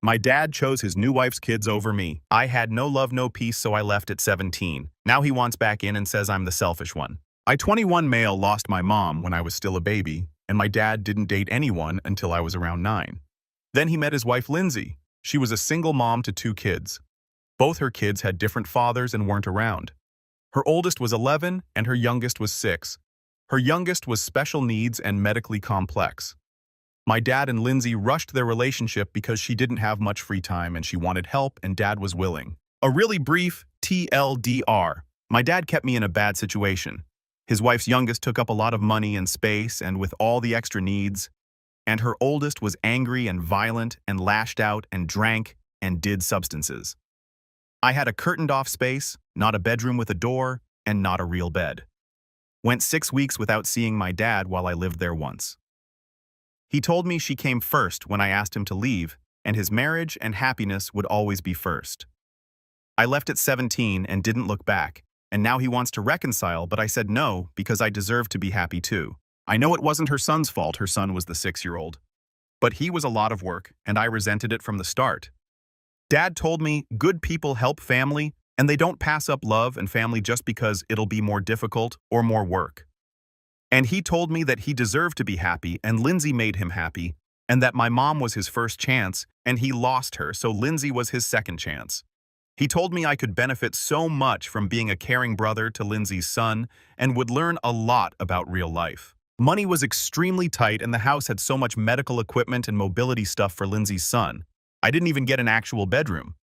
My dad chose his new wife's kids over me. I had no love, no peace, so I left at 17. Now he wants back in and says I'm the selfish one. I, 21 male, lost my mom when I was still a baby, and my dad didn't date anyone until I was around 9. Then he met his wife, Lindsay. She was a single mom to 2 kids. Both her kids had different fathers and weren't around. Her oldest was 11 and her youngest was 6. Her youngest was special needs and medically complex. My dad and Lindsay rushed their relationship because she didn't have much free time and she wanted help and dad was willing. A really brief TLDR. My dad kept me in a bad situation. His wife's youngest took up a lot of money and space and with all the extra needs, and her oldest was angry and violent and lashed out and drank and did substances. I had a curtained-off space, not a bedroom with a door, and not a real bed. Went 6 weeks without seeing my dad while I lived there once. He told me she came first when I asked him to leave, and his marriage and happiness would always be first. I left at 17 and didn't look back, and now he wants to reconcile, but I said no because I deserve to be happy too. I know it wasn't her son's fault, her son was the 6-year-old. But he was a lot of work, and I resented it from the start. Dad told me good people help family, and they don't pass up love and family just because it'll be more difficult or more work. And he told me that he deserved to be happy and Lindsay made him happy, and that my mom was his first chance and he lost her, so Lindsay was his second chance. He told me I could benefit so much from being a caring brother to Lindsay's son and would learn a lot about real life. Money was extremely tight and the house had so much medical equipment and mobility stuff for Lindsay's son. I didn't even get an actual bedroom.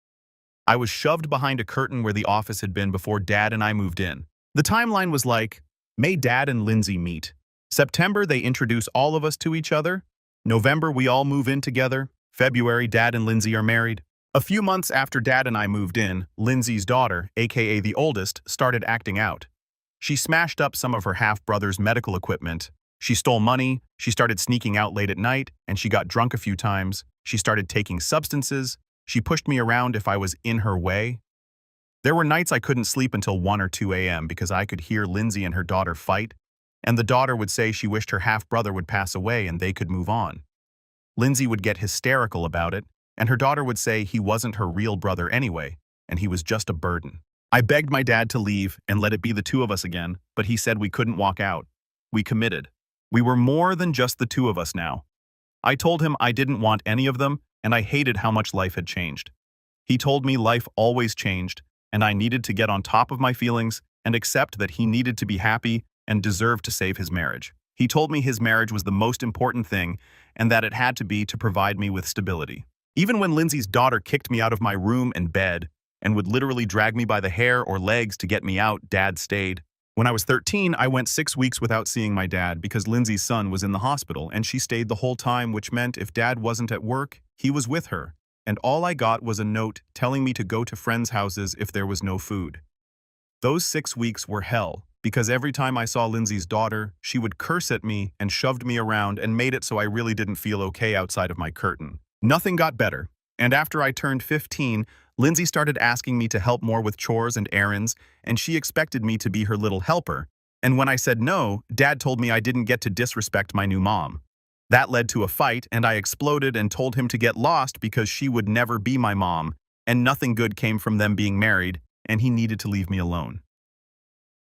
I was shoved behind a curtain where the office had been before Dad and I moved in. The timeline was like, May Dad and Lindsay meet. September they introduce all of us to each other. November we all move in together. February Dad and Lindsay are married. A few months after Dad and I moved in, Lindsay's daughter, aka the oldest, started acting out. She smashed up some of her half-brother's medical equipment. She stole money, she started sneaking out late at night, and she got drunk a few times. She started taking substances. She pushed me around if I was in her way. There were nights I couldn't sleep until 1 or 2 a.m. because I could hear Lindsay and her daughter fight, and the daughter would say she wished her half-brother would pass away and they could move on. Lindsay would get hysterical about it, and her daughter would say he wasn't her real brother anyway, and he was just a burden. I begged my dad to leave and let it be the 2 of us again, but he said we couldn't walk out. We committed. We were more than just the 2 of us now. I told him I didn't want any of them, and I hated how much life had changed. He told me life always changed, and I needed to get on top of my feelings and accept that he needed to be happy and deserved to save his marriage. He told me his marriage was the most important thing and that it had to be to provide me with stability. Even when Lindsay's daughter kicked me out of my room and bed and would literally drag me by the hair or legs to get me out, Dad stayed. When I was 13, I went 6 weeks without seeing my dad because Lindsay's son was in the hospital and she stayed the whole time, which meant if Dad wasn't at work, he was with her. And all I got was a note telling me to go to friends' houses if there was no food. Those 6 weeks were hell because every time I saw Lindsay's daughter, she would curse at me and shoved me around and made it so I really didn't feel okay outside of my curtain. Nothing got better, and after I turned 15, Lindsay started asking me to help more with chores and errands, and she expected me to be her little helper. And when I said no, Dad told me I didn't get to disrespect my new mom. That led to a fight, and I exploded and told him to get lost because she would never be my mom, and nothing good came from them being married, and he needed to leave me alone.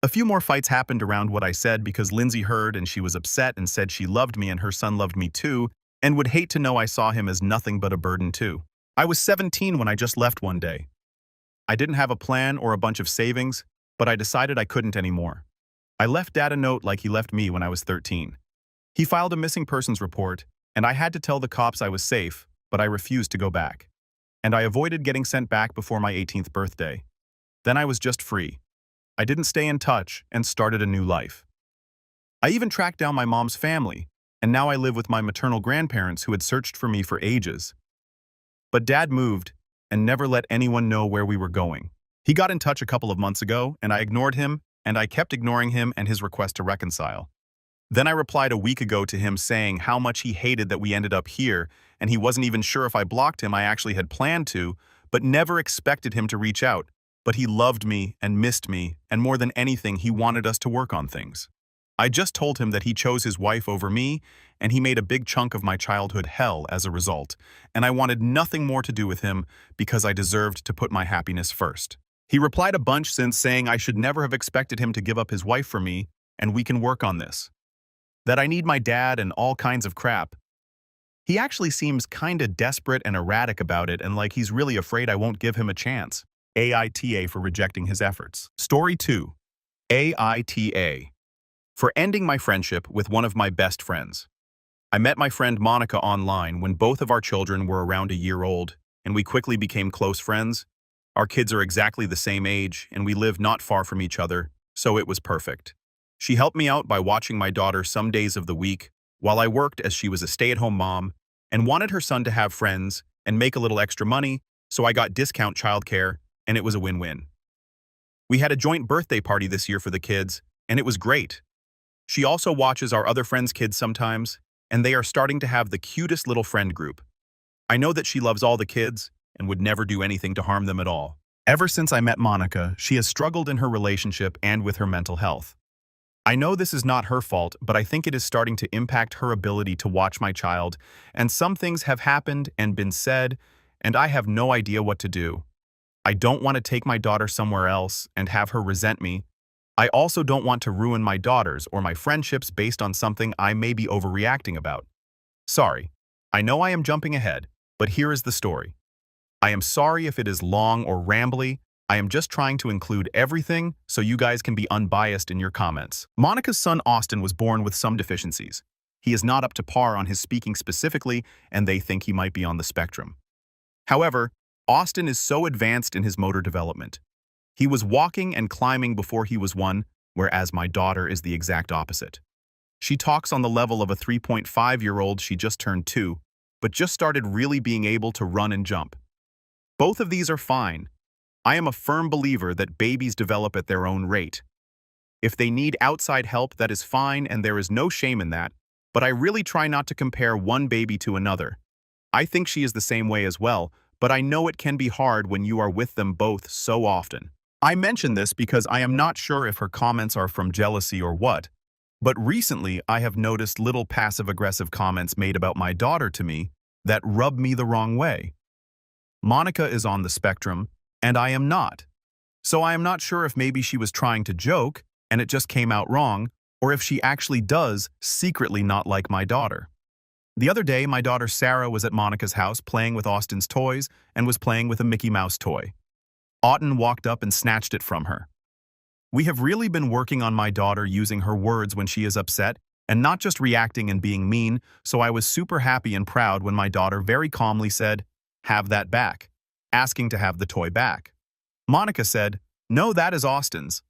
A few more fights happened around what I said because Lindsay heard and she was upset and said she loved me and her son loved me too, and would hate to know I saw him as nothing but a burden too. I was 17 when I just left one day. I didn't have a plan or a bunch of savings, but I decided I couldn't anymore. I left Dad a note like he left me when I was 13. He filed a missing persons report, and I had to tell the cops I was safe, but I refused to go back. And I avoided getting sent back before my 18th birthday. Then I was just free. I didn't stay in touch and started a new life. I even tracked down my mom's family, and now I live with my maternal grandparents who had searched for me for ages. But Dad moved and never let anyone know where we were going. He got in touch a couple of months ago, and I ignored him, and I kept ignoring him and his request to reconcile. Then I replied a week ago to him saying how much he hated that we ended up here, and he wasn't even sure if I blocked him. I actually had planned to, but never expected him to reach out. But he loved me and missed me, and more than anything, he wanted us to work on things. I just told him that he chose his wife over me, and he made a big chunk of my childhood hell as a result, and I wanted nothing more to do with him because I deserved to put my happiness first. He replied a bunch since saying I should never have expected him to give up his wife for me, and we can work on this. That I need my dad and all kinds of crap. He actually seems kinda desperate and erratic about it and like he's really afraid I won't give him a chance. AITA for rejecting his efforts. Story 2. AITA. For ending my friendship with one of my best friends. I met my friend Monica online when both of our children were around a year old, and we quickly became close friends. Our kids are exactly the same age, and we live not far from each other, so it was perfect. She helped me out by watching my daughter some days of the week, while I worked as she was a stay-at-home mom, and wanted her son to have friends and make a little extra money, so I got discount childcare, and it was a win-win. We had a joint birthday party this year for the kids, and it was great. She also watches our other friends' kids sometimes, and they are starting to have the cutest little friend group. I know that she loves all the kids and would never do anything to harm them at all. Ever since I met Monica, she has struggled in her relationship and with her mental health. I know this is not her fault, but I think it is starting to impact her ability to watch my child, and some things have happened and been said, and I have no idea what to do. I don't want to take my daughter somewhere else and have her resent me. I also don't want to ruin my daughters or my friendships based on something I may be overreacting about. Sorry, I know I am jumping ahead, but here is the story. I am sorry if it is long or rambly. I am just trying to include everything so you guys can be unbiased in your comments. Monica's son Austin was born with some deficiencies. He is not up to par on his speaking specifically, and they think he might be on the spectrum. However, Austin is so advanced in his motor development. He was walking and climbing before he was 1, whereas my daughter is the exact opposite. She talks on the level of a 3.5-year-old she just turned 2, but just started really being able to run and jump. Both of these are fine. I am a firm believer that babies develop at their own rate. If they need outside help, that is fine, and there is no shame in that, but I really try not to compare one baby to another. I think she is the same way as well, but I know it can be hard when you are with them both so often. I mention this because I am not sure if her comments are from jealousy or what, but recently I have noticed little passive-aggressive comments made about my daughter to me that rub me the wrong way. Monica is on the spectrum, and I am not. So I am not sure if maybe she was trying to joke and it just came out wrong, or if she actually does secretly not like my daughter. The other day, my daughter Sarah was at Monica's house playing with Austin's toys and was playing with a Mickey Mouse toy. Autumn walked up and snatched it from her. We have really been working on my daughter using her words when she is upset and not just reacting and being mean, so I was super happy and proud when my daughter very calmly said, "Have that back," asking to have the toy back. Monica said, "No, that is Austin's."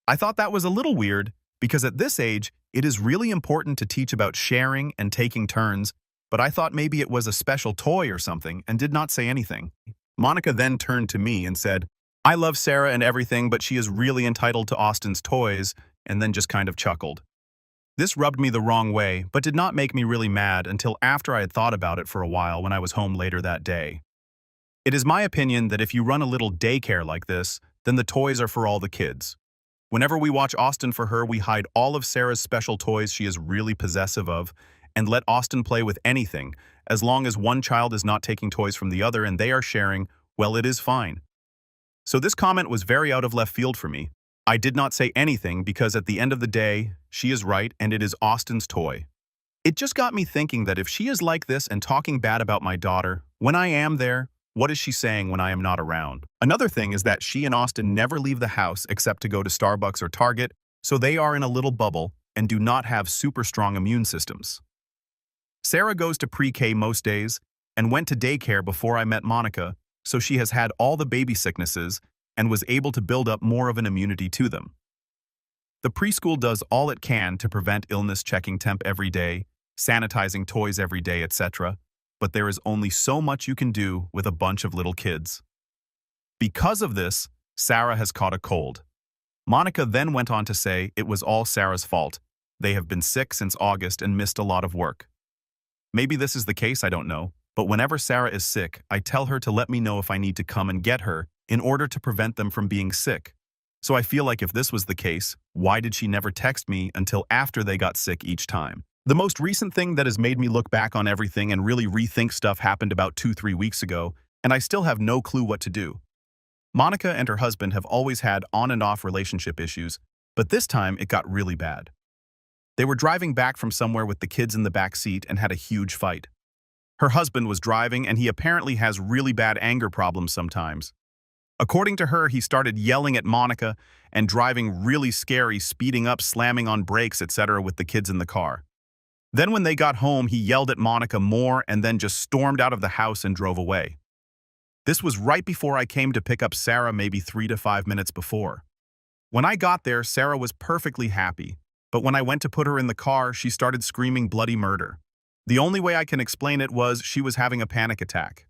I thought that was a little weird because at this age, it is really important to teach about sharing and taking turns, but I thought maybe it was a special toy or something and did not say anything. Monica then turned to me and said, "I love Sarah and everything, but she is really entitled to Austin's toys," and then just kind of chuckled. This rubbed me the wrong way, but did not make me really mad until after I had thought about it for a while when I was home later that day. It is my opinion that if you run a little daycare like this, then the toys are for all the kids. Whenever we watch Austin for her, we hide all of Sarah's special toys she is really possessive of, and let Austin play with anything, as long as one child is not taking toys from the other and they are sharing, well, it is fine. So this comment was very out of left field for me. I did not say anything because at the end of the day, she is right and it is Austin's toy. It just got me thinking that if she is like this and talking bad about my daughter, when I am there, what is she saying when I am not around? Another thing is that she and Austin never leave the house except to go to Starbucks or Target, so they are in a little bubble and do not have super strong immune systems. Sarah goes to pre-K most days and went to daycare before I met Monica, so she has had all the baby sicknesses and was able to build up more of an immunity to them. The preschool does all it can to prevent illness, checking temp every day, sanitizing toys every day, etc., but there is only so much you can do with a bunch of little kids. Because of this, Sarah has caught a cold. Monica then went on to say it was all Sarah's fault. They have been sick since August and missed a lot of work. Maybe this is the case, I don't know, but whenever Sarah is sick, I tell her to let me know if I need to come and get her in order to prevent them from being sick. So I feel like if this was the case, why did she never text me until after they got sick each time? The most recent thing that has made me look back on everything and really rethink stuff happened about 2-3 weeks ago, and I still have no clue what to do. Monica and her husband have always had on and off relationship issues, but this time it got really bad. They were driving back from somewhere with the kids in the back seat and had a huge fight. Her husband was driving and he apparently has really bad anger problems sometimes. According to her, he started yelling at Monica and driving really scary, speeding up, slamming on brakes, etc. with the kids in the car. Then when they got home, he yelled at Monica more and then just stormed out of the house and drove away. This was right before I came to pick up Sarah, maybe 3 to 5 minutes before. When I got there, Sarah was perfectly happy, but when I went to put her in the car, she started screaming bloody murder. The only way I can explain it was she was having a panic attack.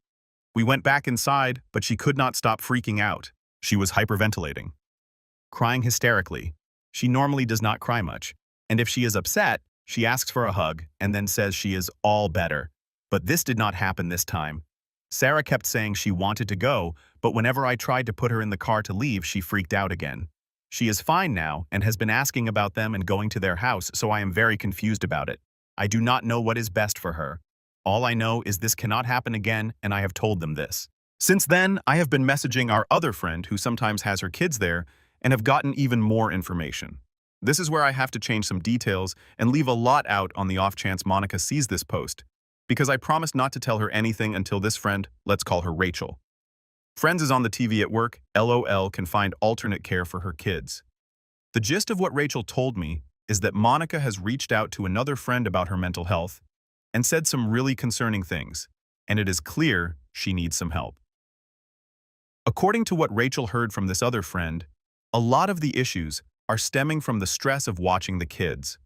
We went back inside, but she could not stop freaking out. She was hyperventilating, crying hysterically. She normally does not cry much, and if she is upset, she asks for a hug and then says she is all better. But this did not happen this time. Sarah kept saying she wanted to go, but whenever I tried to put her in the car to leave, she freaked out again. She is fine now and has been asking about them and going to their house, so I am very confused about it. I do not know what is best for her. All I know is this cannot happen again, and I have told them this. Since then, I have been messaging our other friend who sometimes has her kids there and have gotten even more information. This is where I have to change some details and leave a lot out on the off chance Monica sees this post, because I promised not to tell her anything until this friend, let's call her Rachel. Friends is on the TV at work, LOL, can find alternate care for her kids. The gist of what Rachel told me is that Monica has reached out to another friend about her mental health and said some really concerning things, and it is clear she needs some help. According to what Rachel heard from this other friend, a lot of the issues are stemming from the stress of watching the kids.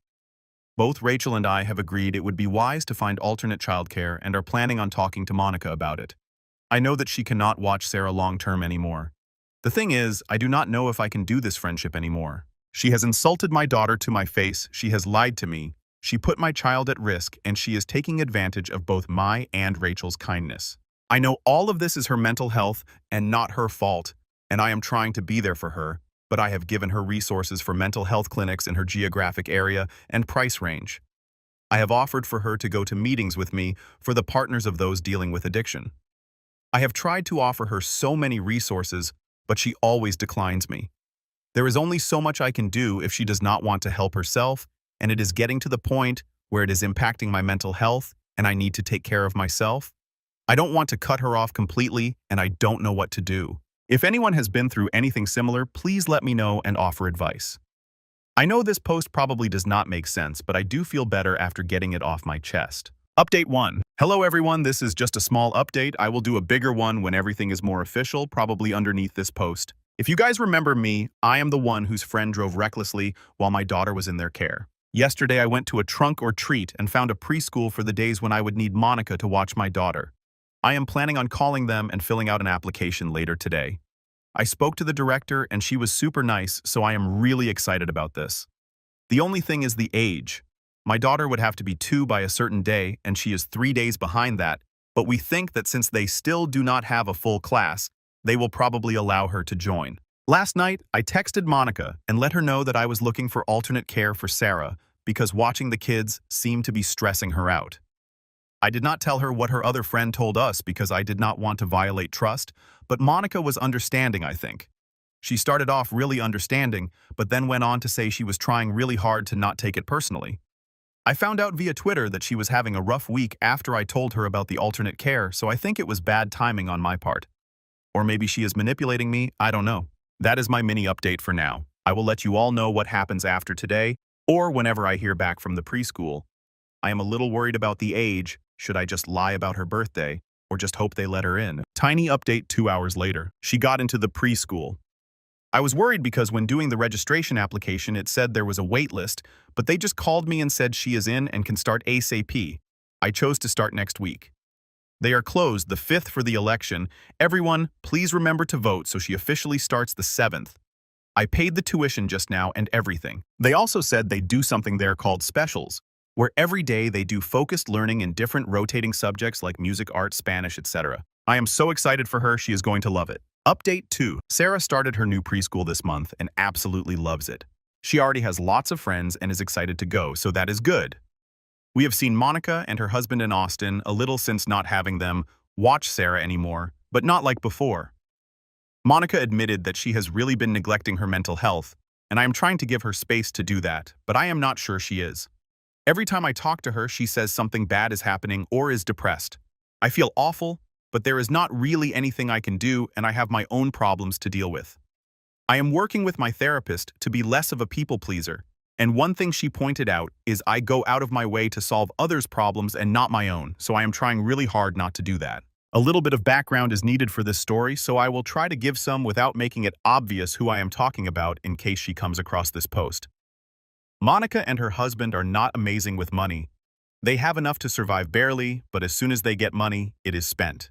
Both Rachel and I have agreed it would be wise to find alternate childcare and are planning on talking to Monica about it. I know that she cannot watch Sarah long-term anymore. The thing is, I do not know if I can do this friendship anymore. She has insulted my daughter to my face, she has lied to me, she put my child at risk, and she is taking advantage of both my and Rachel's kindness. I know all of this is her mental health and not her fault, and I am trying to be there for her, but I have given her resources for mental health clinics in her geographic area and price range. I have offered for her to go to meetings with me for the partners of those dealing with addiction. I have tried to offer her so many resources, but she always declines me. There is only so much I can do if she does not want to help herself, and it is getting to the point where it is impacting my mental health and I need to take care of myself. I don't want to cut her off completely, and I don't know what to do. If anyone has been through anything similar, please let me know and offer advice. I know this post probably does not make sense, but I do feel better after getting it off my chest. Update 1. Hello everyone, this is just a small update. I will do a bigger one when everything is more official, probably underneath this post. If you guys remember me, I am the one whose friend drove recklessly while my daughter was in their care. Yesterday I went to a trunk or treat and found a preschool for the days when I would need Monica to watch my daughter. I am planning on calling them and filling out an application later today. I spoke to the director and she was super nice, so I am really excited about this. The only thing is the age. My daughter would have to be 2 by a certain day and she is 3 days behind that, but we think that since they still do not have a full class, they will probably allow her to join. Last night, I texted Monica and let her know that I was looking for alternate care for Sarah because watching the kids seemed to be stressing her out. I did not tell her what her other friend told us because I did not want to violate trust, but Monica was understanding, I think. She started off really understanding, but then went on to say she was trying really hard to not take it personally. I found out via Twitter that she was having a rough week after I told her about the alternate care, so I think it was bad timing on my part. Or maybe she is manipulating me, I don't know. That is my mini update for now. I will let you all know what happens after today, or whenever I hear back from the preschool. I am a little worried about the age. Should I just lie about her birthday, or just hope they let her in? Tiny update 2 hours later. She got into the preschool. I was worried because when doing the registration application, it said there was a wait list, but they just called me and said she is in and can start ASAP. I chose to start next week. They are closed the 5th for the election. Everyone, please remember to vote so she officially starts the 7th. I paid the tuition just now and everything. They also said they do something there called specials, where every day they do focused learning in different rotating subjects like music, art, Spanish, etc. I am so excited for her, she is going to love it. Update 2. Sarah started her new preschool this month and absolutely loves it. She already has lots of friends and is excited to go, so that is good. We have seen Monica and her husband in Austin a little since not having them watch Sarah anymore, but not like before. Monica admitted that she has really been neglecting her mental health, and I am trying to give her space to do that, but I am not sure she is. Every time I talk to her, she says something bad is happening or is depressed. I feel awful, but there is not really anything I can do, and I have my own problems to deal with. I am working with my therapist to be less of a people pleaser, and one thing she pointed out is I go out of my way to solve others' problems and not my own, so I am trying really hard not to do that. A little bit of background is needed for this story, so I will try to give some without making it obvious who I am talking about in case she comes across this post. Monica and her husband are not amazing with money. They have enough to survive barely, but as soon as they get money, it is spent.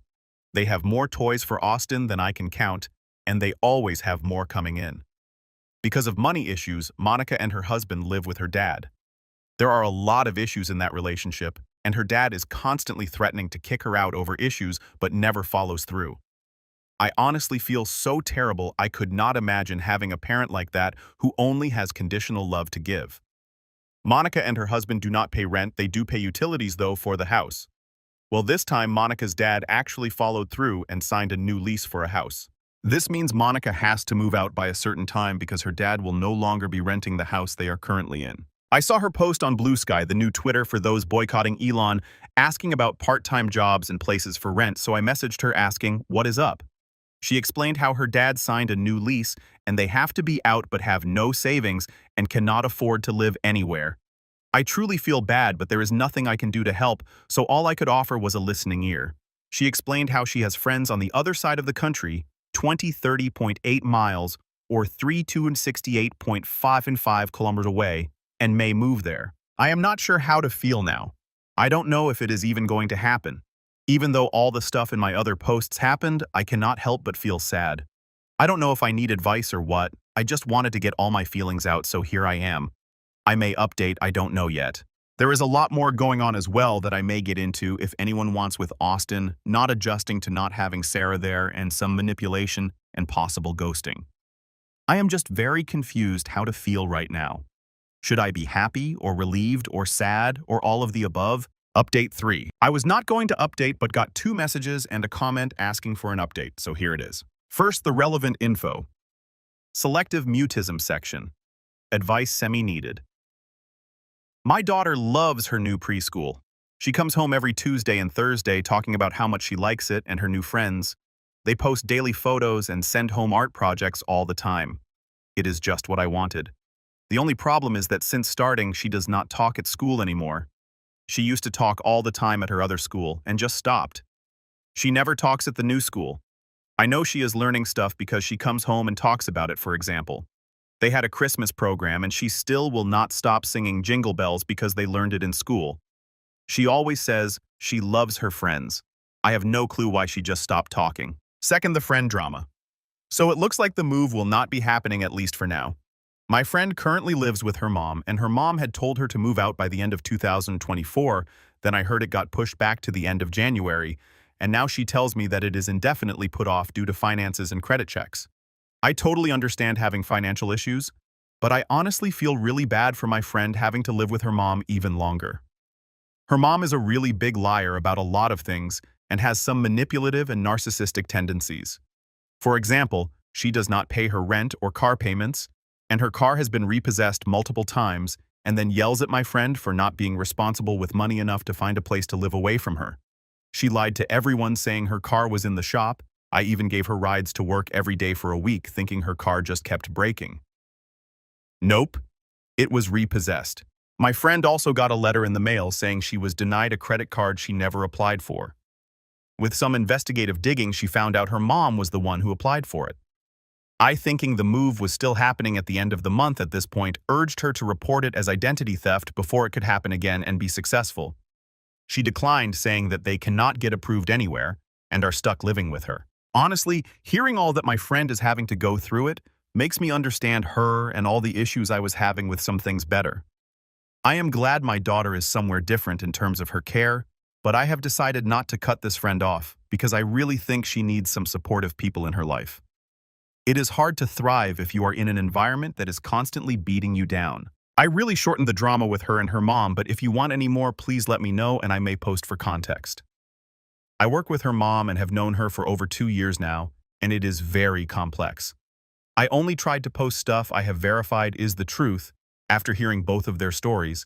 They have more toys for Austin than I can count, and they always have more coming in. Because of money issues, Monica and her husband live with her dad. There are a lot of issues in that relationship, and her dad is constantly threatening to kick her out over issues but never follows through. I honestly feel so terrible I could not imagine having a parent like that who only has conditional love to give. Monica and her husband do not pay rent, they do pay utilities though for the house. Well, this time Monica's dad actually followed through and signed a new lease for a house. This means Monica has to move out by a certain time because her dad will no longer be renting the house they are currently in. I saw her post on Blue Sky, the new Twitter for those boycotting Elon, asking about part-time jobs and places for rent, so I messaged her asking, "What is up?" She explained how her dad signed a new lease and they have to be out but have no savings and cannot afford to live anywhere. I truly feel bad, but there is nothing I can do to help, so all I could offer was a listening ear. She explained how she has friends on the other side of the country, 30.8 miles or 368.55 kilometers away, and may move there. I am not sure how to feel now. I don't know if it is even going to happen. Even though all the stuff in my other posts happened, I cannot help but feel sad. I don't know if I need advice or what. I just wanted to get all my feelings out, so here I am. I may update, I don't know yet. There is a lot more going on as well that I may get into if anyone wants with Austin, not adjusting to not having Sarah there, and some manipulation and possible ghosting. I am just very confused how to feel right now. Should I be happy or relieved or sad or all of the above? Update 3. I was not going to update but got 2 messages and a comment asking for an update, so here it is. First, the relevant info. Selective mutism section. Advice semi-needed. My daughter loves her new preschool. She comes home every Tuesday and Thursday talking about how much she likes it and her new friends. They post daily photos and send home art projects all the time. It is just what I wanted. The only problem is that since starting, she does not talk at school anymore. She used to talk all the time at her other school and just stopped. She never talks at the new school. I know she is learning stuff because she comes home and talks about it, for example. They had a Christmas program and she still will not stop singing Jingle Bells because they learned it in school. She always says she loves her friends. I have no clue why she just stopped talking. Second, the friend drama. So it looks like the move will not be happening, at least for now. My friend currently lives with her mom, and her mom had told her to move out by the end of 2024. Then I heard it got pushed back to the end of January, and now she tells me that it is indefinitely put off due to finances and credit checks. I totally understand having financial issues, but I honestly feel really bad for my friend having to live with her mom even longer. Her mom is a really big liar about a lot of things and has some manipulative and narcissistic tendencies. For example, she does not pay her rent or car payments, and her car has been repossessed multiple times, and then yells at my friend for not being responsible with money enough to find a place to live away from her. She lied to everyone saying her car was in the shop. I even gave her rides to work every day for a week, thinking her car just kept breaking. Nope, it was repossessed. My friend also got a letter in the mail saying she was denied a credit card she never applied for. With some investigative digging, she found out her mom was the one who applied for it. I, thinking the move was still happening at the end of the month at this point, urged her to report it as identity theft before it could happen again and be successful. She declined, saying that they cannot get approved anywhere and are stuck living with her. Honestly, hearing all that my friend is having to go through it makes me understand her and all the issues I was having with some things better. I am glad my daughter is somewhere different in terms of her care, but I have decided not to cut this friend off because I really think she needs some supportive people in her life. It is hard to thrive if you are in an environment that is constantly beating you down. I really shortened the drama with her and her mom, but if you want any more, please let me know and I may post for context. I work with her mom and have known her for over 2 years now, and it is very complex. I only tried to post stuff I have verified is the truth after hearing both of their stories,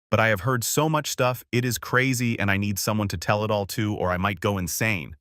but I have heard so much stuff, it is crazy and I need someone to tell it all to or I might go insane.